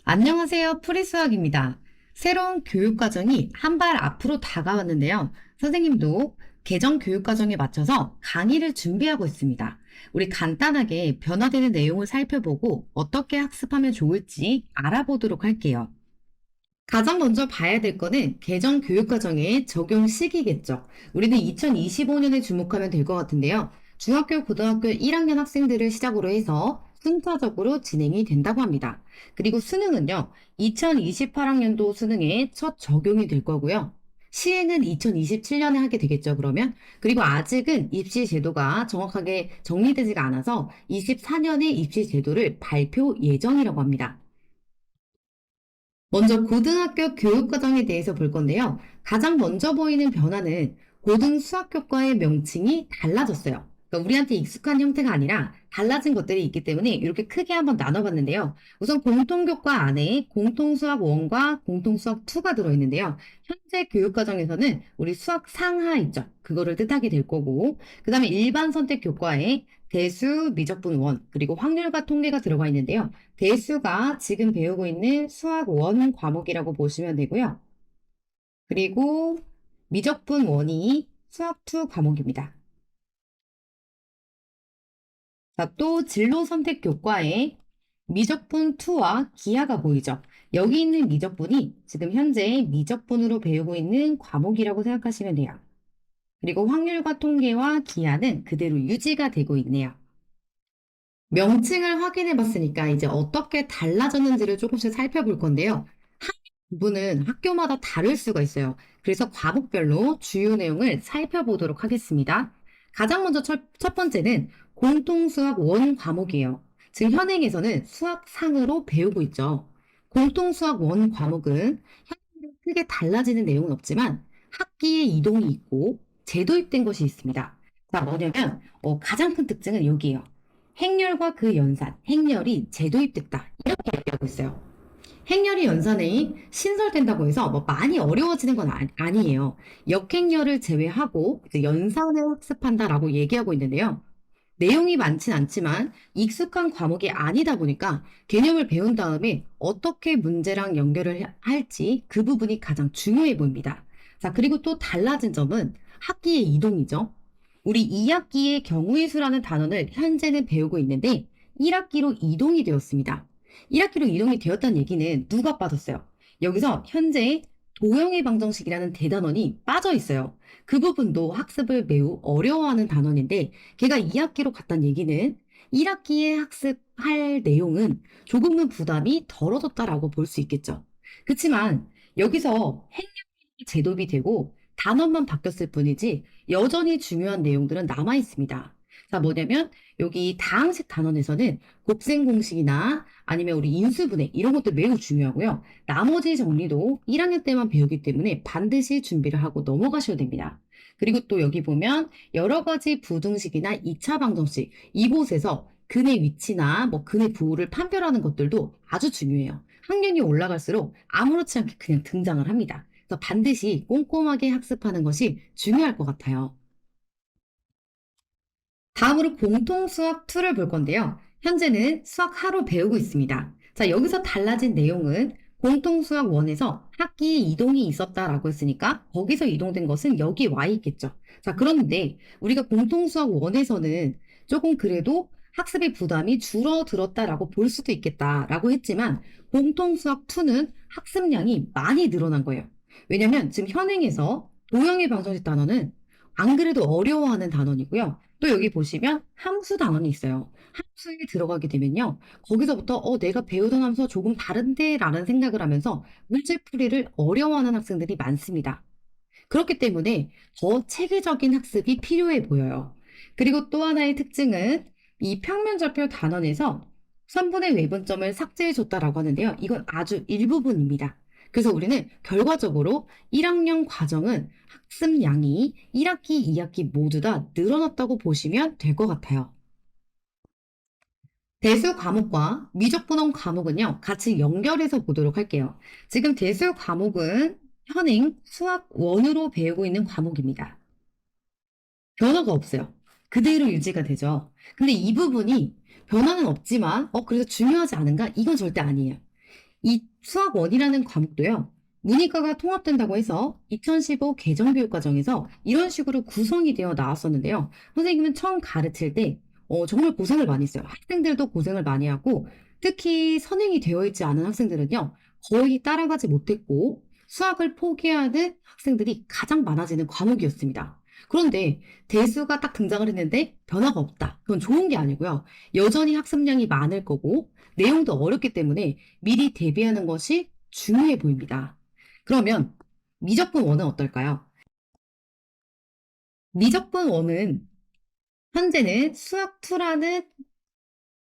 안녕하세요. 프리수학입니다. 새로운 교육과정이 한 발 앞으로 다가왔는데요. 선생님도 개정 교육과정에 맞춰서 강의를 준비하고 있습니다. 우리 간단하게 변화되는 내용을 살펴보고 어떻게 학습하면 좋을지 알아보도록 할게요. 가장 먼저 봐야 될 거는 개정 교육과정의 적용 시기겠죠. 우리는 2025년에 주목하면 될 것 같은데요. 중학교, 고등학교 1학년 학생들을 시작으로 해서 순차적으로 진행이 된다고 합니다. 그리고 수능은요, 2028학년도 수능에 첫 적용이 될 거고요. 시행은 2027년에 하게 되겠죠, 그러면. 그리고 아직은 입시 제도가 정확하게 정리되지가 않아서 24년에 입시 제도를 발표 예정이라고 합니다. 먼저 고등학교 교육과정에 대해서 볼 건데요. 가장 먼저 보이는 변화는 고등수학교과의 명칭이 달라졌어요. 그러니까 우리한테 익숙한 형태가 아니라 달라진 것들이 있기 때문에 이렇게 크게 한번 나눠봤는데요. 우선 공통교과 안에 공통수학 1과 공통수학 2가 들어있는데요. 현재 교육과정에서는 우리 수학 상하 있죠. 그거를 뜻하게 될 거고, 그 다음에 일반 선택 교과에 대수, 미적분 원, 그리고 확률과 통계가 들어가 있는데요. 대수가 지금 배우고 있는 수학 원 과목이라고 보시면 되고요. 그리고 미적분 원이 수학 2 과목입니다. 자, 또 진로 선택 교과에 미적분 2와 기하가 보이죠. 여기 있는 미적분이 지금 현재 미적분으로 배우고 있는 과목이라고 생각하시면 돼요. 그리고 확률과 통계와 기하는 그대로 유지가 되고 있네요. 명칭을 확인해 봤으니까 이제 어떻게 달라졌는지를 조금씩 살펴볼 건데요. 부분은 학교마다 다를 수가 있어요. 그래서 과목별로 주요 내용을 살펴보도록 하겠습니다. 가장 먼저 첫 번째는 공통수학 원 과목이에요. 지금 현행에서는 수학상으로 배우고 있죠. 공통수학 원 과목은 현행 크게 달라지는 내용은 없지만 학기에 이동이 있고 재도입된 것이 있습니다. 자, 뭐냐면 가장 큰 특징은 여기에요. 행렬과 그 연산, 행렬이 재도입됐다. 이렇게 얘기하고 있어요. 행렬이 연산에 신설된다고 해서 뭐 많이 어려워지는 건 아니에요. 역행렬을 제외하고 이제 연산을 학습한다라고 얘기하고 있는데요. 내용이 많진 않지만 익숙한 과목이 아니다 보니까 개념을 배운 다음에 어떻게 문제랑 연결을 할지 그 부분이 가장 중요해 보입니다. 자, 그리고 또 달라진 점은 학기의 이동이죠. 우리 2학기의 경우의 수라는 단어를 현재는 배우고 있는데 1학기로 이동이 되었습니다. 1학기로 이동이 되었다는 얘기는 누가 빠졌어요? 여기서 현재 도형의 방정식이라는 대단원이 빠져 있어요. 그 부분도 학습을 매우 어려워하는 단원인데 걔가 2학기로 갔다는 얘기는 1학기에 학습할 내용은 조금은 부담이 덜어졌다라고 볼 수 있겠죠. 그렇지만 여기서 행렬이 제도비 되고 단원만 바뀌었을 뿐이지 여전히 중요한 내용들은 남아 있습니다. 자, 뭐냐면 여기 다항식 단원에서는 곱셈 공식이나 아니면 우리 인수분해 이런 것도 매우 중요하고요. 나머지 정리도 1학년 때만 배우기 때문에 반드시 준비를 하고 넘어가셔야 됩니다. 그리고 또 여기 보면 여러 가지 부등식이나 2차 방정식 이곳에서 근의 위치나 뭐 근의 부호를 판별하는 것들도 아주 중요해요. 학년이 올라갈수록 아무렇지 않게 그냥 등장을 합니다. 그래서 반드시 꼼꼼하게 학습하는 것이 중요할 것 같아요. 다음으로 공통수학 2를 볼 건데요. 현재는 수학 하로 배우고 있습니다. 자, 여기서 달라진 내용은 공통수학 1에서 학기에 이동이 있었다라고 했으니까 거기서 이동된 것은 여기 와 있겠죠. 자, 그런데 우리가 공통수학 1에서는 조금 그래도 학습의 부담이 줄어들었다라고 볼 수도 있겠다라고 했지만 공통수학 2는 학습량이 많이 늘어난 거예요. 왜냐면 지금 현행에서 도형의 방정식 단어는 안 그래도 어려워하는 단원이고요. 또 여기 보시면 함수 단원이 있어요. 함수에 들어가게 되면요. 거기서부터 내가 배우던 함수와 조금 다른데 라는 생각을 하면서 문제풀이를 어려워하는 학생들이 많습니다. 그렇기 때문에 더 체계적인 학습이 필요해 보여요. 그리고 또 하나의 특징은 이 평면좌표 단원에서 선분의 외분점을 삭제해 줬다라고 하는데요. 이건 아주 일부분입니다. 그래서 우리는 결과적으로 1학년 과정은 학습량이 1학기, 2학기 모두 다 늘어났다고 보시면 될 것 같아요. 대수 과목과 미적분원 과목은요, 같이 연결해서 보도록 할게요. 지금 대수 과목은 현행 수학 1으로 배우고 있는 과목입니다. 변화가 없어요. 그대로 유지가 되죠. 근데 이 부분이 변화는 없지만, 그래서 중요하지 않은가? 이건 절대 아니에요. 이 수학 원이라는 과목도요. 문이과가 통합된다고 해서 2015 개정교육과정에서 이런 식으로 구성이 되어 나왔었는데요. 선생님은 처음 가르칠 때 정말 고생을 많이 했어요. 학생들도 고생을 많이 하고 특히 선행이 되어 있지 않은 학생들은요. 거의 따라가지 못했고 수학을 포기하는 학생들이 가장 많아지는 과목이었습니다. 그런데 대수가 딱 등장을 했는데 변화가 없다. 그건 좋은 게 아니고요. 여전히 학습량이 많을 거고 내용도 어렵기 때문에 미리 대비하는 것이 중요해 보입니다. 그러면 미적분 원은 어떨까요? 미적분 원은 현재는 수학2라는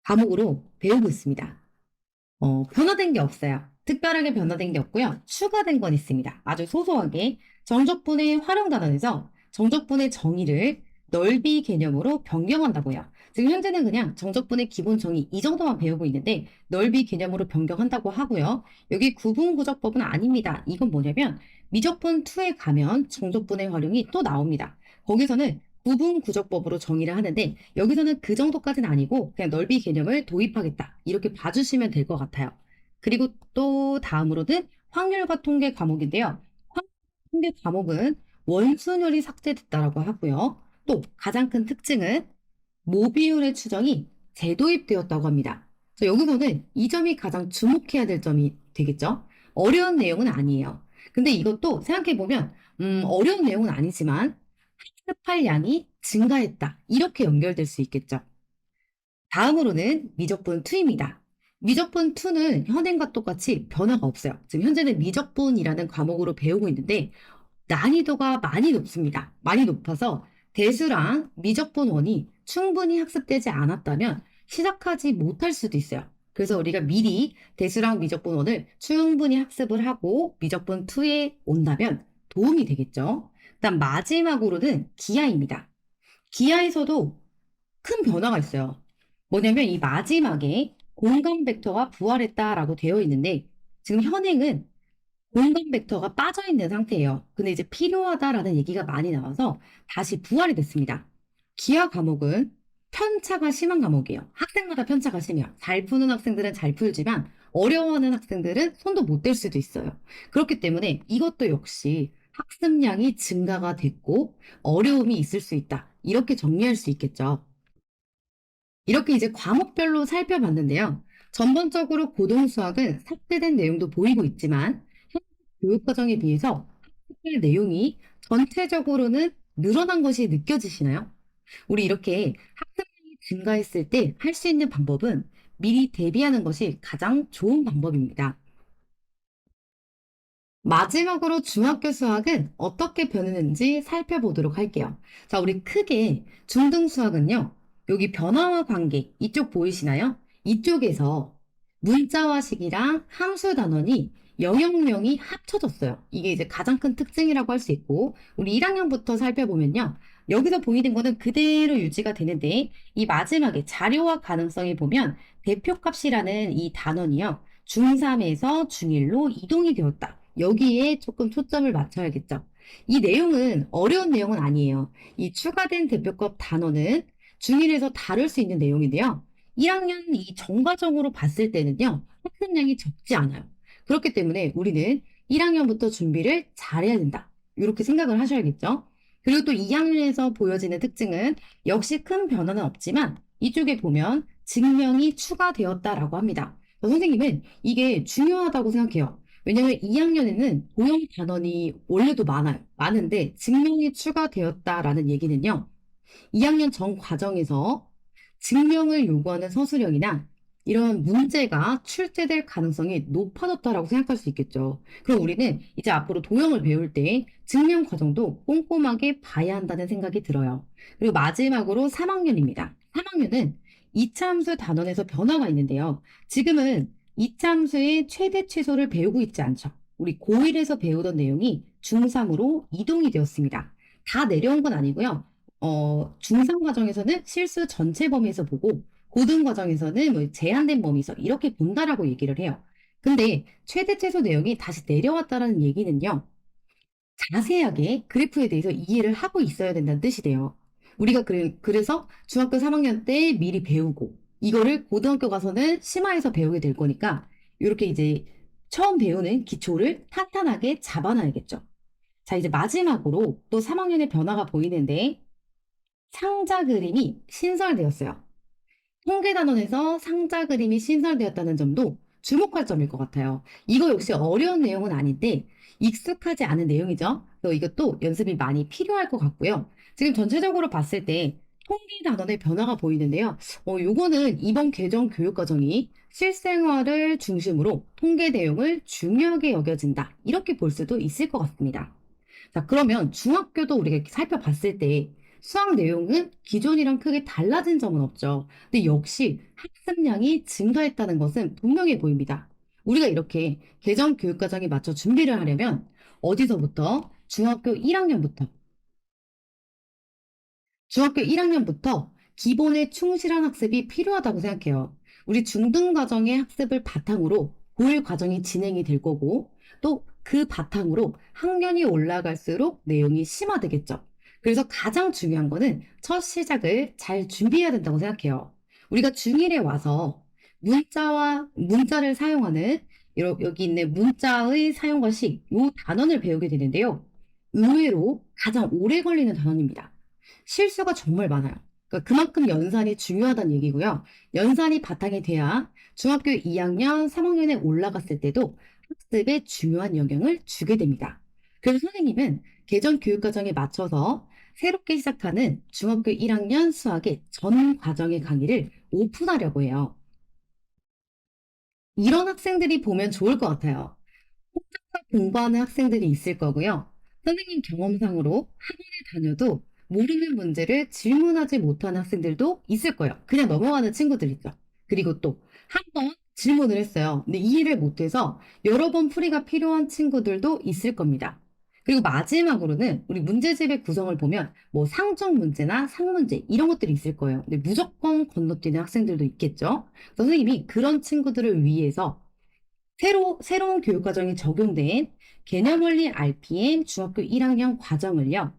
과목으로 배우고 있습니다. 변화된 게 없어요. 특별하게 변화된 게 없고요. 추가된 건 있습니다. 아주 소소하게 정적분의 활용 단원에서 정적분의 정의를 넓이 개념으로 변경한다고요. 지금 현재는 그냥 정적분의 기본 정의 이 정도만 배우고 있는데 넓이 개념으로 변경한다고 하고요. 여기 구분구적법은 아닙니다. 이건 뭐냐면 미적분 2에 가면 정적분의 활용이 또 나옵니다. 거기서는 구분구적법으로 정의를 하는데 여기서는 그 정도까지는 아니고 그냥 넓이 개념을 도입하겠다. 이렇게 봐주시면 될 것 같아요. 그리고 또 다음으로는 확률과 통계 과목인데요. 확률 통계 과목은 원순율이 삭제됐다라고 하고요. 또 가장 큰 특징은 모비율의 추정이 재도입되었다고 합니다. 여기서는 이 점이 가장 주목해야 될 점이 되겠죠. 어려운 내용은 아니에요. 근데 이것도 생각해보면 어려운 내용은 아니지만 학습할 양이 증가했다. 이렇게 연결될 수 있겠죠. 다음으로는 미적분 2입니다. 미적분 2는 현행과 똑같이 변화가 없어요. 지금 현재는 미적분이라는 과목으로 배우고 있는데 난이도가 많이 높습니다. 많이 높아서 대수랑 미적분 원이 충분히 학습되지 않았다면 시작하지 못할 수도 있어요. 그래서 우리가 미리 대수랑 미적분 원을 충분히 학습을 하고 미적분 2에 온다면 도움이 되겠죠. 일단 마지막으로는 기하입니다. 기하에서도 큰 변화가 있어요. 뭐냐면 이 마지막에 공간 벡터가 부활했다라고 되어 있는데 지금 현행은 공간 벡터가 빠져 있는 상태예요. 근데 이제 필요하다라는 얘기가 많이 나와서 다시 부활이 됐습니다. 기하 과목은 편차가 심한 과목이에요. 학생마다 편차가 심해요. 잘 푸는 학생들은 잘 풀지만 어려워하는 학생들은 손도 못 댈 수도 있어요. 그렇기 때문에 이것도 역시 학습량이 증가가 됐고 어려움이 있을 수 있다. 이렇게 정리할 수 있겠죠. 이렇게 이제 과목별로 살펴봤는데요. 전반적으로 고등수학은 삭제된 내용도 보이고 있지만 현재 교육과정에 비해서 학습할 내용이 전체적으로는 늘어난 것이 느껴지시나요? 우리 이렇게 학습량이 증가했을 때 할 수 있는 방법은 미리 대비하는 것이 가장 좋은 방법입니다. 마지막으로 중학교 수학은 어떻게 변했는지 살펴보도록 할게요. 자, 우리 크게 중등 수학은요. 여기 변화와 관계 이쪽 보이시나요? 이쪽에서 문자화식이랑 함수 단원이 영역명이 합쳐졌어요. 이게 이제 가장 큰 특징이라고 할 수 있고 우리 1학년부터 살펴보면요. 여기서 보이는 거는 그대로 유지가 되는데 이 마지막에 자료화 가능성에 보면 대표값이라는 이 단원이요. 중3에서 중1로 이동이 되었다. 여기에 조금 초점을 맞춰야겠죠. 이 내용은 어려운 내용은 아니에요. 이 추가된 대표급 단어는 중1에서 다룰 수 있는 내용인데요. 1학년 이 전과정으로 봤을 때는요. 학습량이 적지 않아요. 그렇기 때문에 우리는 1학년부터 준비를 잘해야 된다. 이렇게 생각을 하셔야겠죠. 그리고 또 2학년에서 보여지는 특징은 역시 큰 변화는 없지만 이쪽에 보면 증명이 추가되었다라고 합니다. 선생님은 이게 중요하다고 생각해요. 왜냐면 2학년에는 도형 단원이 원래도 많아요. 많은데 증명이 추가되었다라는 얘기는요. 2학년 전 과정에서 증명을 요구하는 서술형이나 이런 문제가 출제될 가능성이 높아졌다라고 생각할 수 있겠죠. 그럼 우리는 이제 앞으로 도형을 배울 때 증명 과정도 꼼꼼하게 봐야 한다는 생각이 들어요. 그리고 마지막으로 3학년입니다. 3학년은 이차함수 단원에서 변화가 있는데요. 지금은 이차함수의 최대 최소를 배우고 있지 않죠. 우리 고1에서 배우던 내용이 중3으로 이동이 되었습니다. 다 내려온 건 아니고요. 중3 과정에서는 실수 전체 범위에서 보고 고등 과정에서는 뭐 제한된 범위에서 이렇게 본다라고 얘기를 해요. 근데 최대 최소 내용이 다시 내려왔다라는 얘기는요. 자세하게 그래프에 대해서 이해를 하고 있어야 된다는 뜻이 돼요. 우리가 그래서 중학교 3학년 때 미리 배우고 이거를 고등학교 가서는 심화해서 배우게 될 거니까 이렇게 이제 처음 배우는 기초를 탄탄하게 잡아놔야겠죠. 자, 이제 마지막으로 또 3학년의 변화가 보이는데 상자 그림이 신설되었어요. 통계단원에서 상자 그림이 신설되었다는 점도 주목할 점일 것 같아요. 이거 역시 어려운 내용은 아닌데 익숙하지 않은 내용이죠. 그래서 이것도 연습이 많이 필요할 것 같고요. 지금 전체적으로 봤을 때 통계단원의 변화가 보이는데요. 요거는 이번 개정 교육과정이 실생활을 중심으로 통계 내용을 중요하게 여겨진다. 이렇게 볼 수도 있을 것 같습니다. 자, 그러면 중학교도 우리가 이렇게 살펴봤을 때 수학 내용은 기존이랑 크게 달라진 점은 없죠. 근데 역시 학습량이 증가했다는 것은 분명해 보입니다. 우리가 이렇게 개정 교육과정에 맞춰 준비를 하려면 어디서부터? 중학교 1학년부터 기본에 충실한 학습이 필요하다고 생각해요. 우리 중등 과정의 학습을 바탕으로 고1 과정이 진행이 될 거고 또 그 바탕으로 학년이 올라갈수록 내용이 심화되겠죠. 그래서 가장 중요한 거는 첫 시작을 잘 준비해야 된다고 생각해요. 우리가 중1에 와서 문자를 사용하는 여기 있는 문자의 사용과식 요 단원을 배우게 되는데요. 의외로 가장 오래 걸리는 단원입니다. 실수가 정말 많아요. 그러니까 그만큼 연산이 중요하다는 얘기고요. 연산이 바탕이 돼야 중학교 2학년, 3학년에 올라갔을 때도 학습에 중요한 영향을 주게 됩니다. 그래서 선생님은 개정 교육과정에 맞춰서 새롭게 시작하는 중학교 1학년 수학의 전 과정의 강의를 오픈하려고 해요. 이런 학생들이 보면 좋을 것 같아요. 혼자서 공부하는 학생들이 있을 거고요. 선생님 경험상으로 학원에 다녀도 모르는 문제를 질문하지 못하는 학생들도 있을 거예요. 그냥 넘어가는 친구들 있죠. 그리고 또 한 번 질문을 했어요. 근데 이해를 못해서 여러 번 풀이가 필요한 친구들도 있을 겁니다. 그리고 마지막으로는 우리 문제집의 구성을 보면 뭐 상종 문제나 상문제 이런 것들이 있을 거예요. 근데 무조건 건너뛰는 학생들도 있겠죠. 선생님이 그런 친구들을 위해서 새로운 교육과정이 적용된 개념원리 RPM 중학교 1학년 과정을요,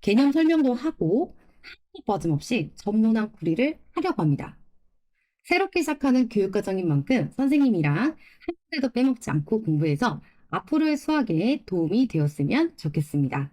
개념 설명도 하고, 한도 빠짐없이 전문화 풀이를 하려고 합니다. 새롭게 시작하는 교육과정인 만큼 선생님이랑 한 번도 빼먹지 않고 공부해서 앞으로의 수학에 도움이 되었으면 좋겠습니다.